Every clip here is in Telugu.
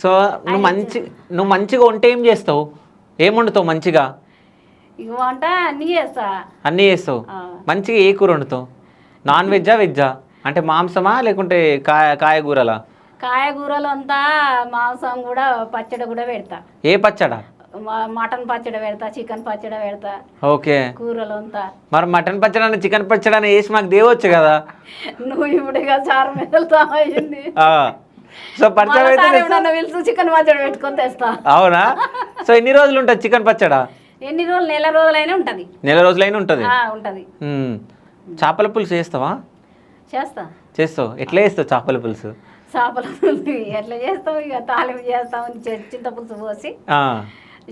సో నువ్వు మంచిగా వంట ఏం చేస్తావు? ఏం వండుతావు మంచిగా? ఇక వంట అన్నీ చేస్తా. అన్నీ చేస్తావు. మంచిగా ఏ కూర వండుతావు? నాన్ వెజ్జా వెజ్జా? అంటే మాంసమా లేకుంటే కాయగూరలా? కాయగూరలు అంతా, మాంసం కూడా, పచ్చడి కూడా పెడతా. ఏ పచ్చడా? మటన్ పచ్చడి పెడతా, చికెన్ పచ్చడి పెడతా. ఓకే. కూరలు అంతా. మరి మటన్ పచ్చడి చికెన్ పచ్చడి వేసి మాకు దేవచ్చు కదా. నువ్వు ఇప్పుడుగా చారు మెదలుతా అయింది. సో పిలుచు చికెన్ పచ్చడి పెట్టుకొని తెస్తా. అవునా? సో ఎన్ని రోజులు ఉంటుంది చికెన్ పచ్చడా? ఎన్ని రోజులు? నెల రోజులైనా ఉంటది. నెల రోజులైనా ఉంటది. ఉంటది. చేపల పులుసు చేస్తావా? చేస్తా. చేస్తావు. ఎట్లా చేస్తావు చేపల పులుసు? చేపల పులుసు ఎట్లా చేస్తావు? ఇక తాలింపు చేస్తాం, చింతపులుసు పోసి,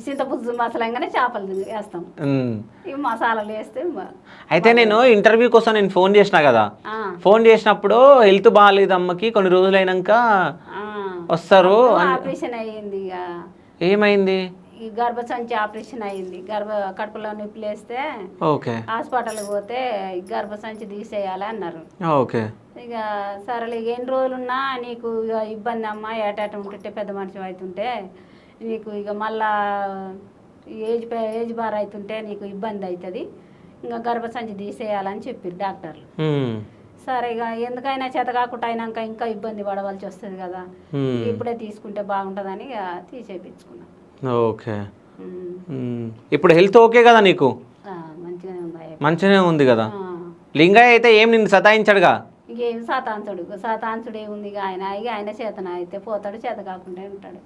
చింతపులుసు మసాలంగానే చేపలు వేస్తాం. ఇవి మసాలాలు వేస్తే. అయితే నేను ఇంటర్వ్యూ కోసం నేను ఫోన్ చేసినా కదా, ఫోన్ చేసినప్పుడు హెల్త్ బాగాలేదు అమ్మకి, కొన్ని రోజులైనాక వస్తారు. ఆపరేషన్ అయ్యింది. ఇక ఏమైంది? ఈ గర్భసంచి ఆపరేషన్ అయ్యింది. కడుపులో నొప్పి లేస్తే హాస్పిటల్కి పోతే గర్భసంచి తీసేయాలి అన్నారు. ఇక సరేలే, ఎన్ని రోజులున్నా నీకు ఇక ఇబ్బంది అమ్మా, ఏటాట ఉంటుంటే పెద్ద మనిషి అవుతుంటే నీకు ఇక మళ్ళా ఏజ్ బార్ అవుతుంటే నీకు ఇబ్బంది అవుతుంది, ఇంకా గర్భసంచి తీసేయాలని చెప్పారు డాక్టర్లు. సరే ఇక ఎందుకైనా చేత కాకుండా అయినాక ఇంకా ఇబ్బంది పడవలసి వస్తుంది కదా, ఇప్పుడే తీసుకుంటే బాగుంటుందని ఇక తీసేపించుకున్నాను. ఓకే. ఇప్పుడు హెల్త్ ఓకే కదా నీకు? మంచిగానే ఉంది కదా. లింగయ్య అయితే ఏం నిన్ను సతాయించాడుగా? ఇంకేం సతాంచుడు ఏముంది? ఆయన చేతన అయితే పోతాడు, చేత కాకుండా ఉంటాడు.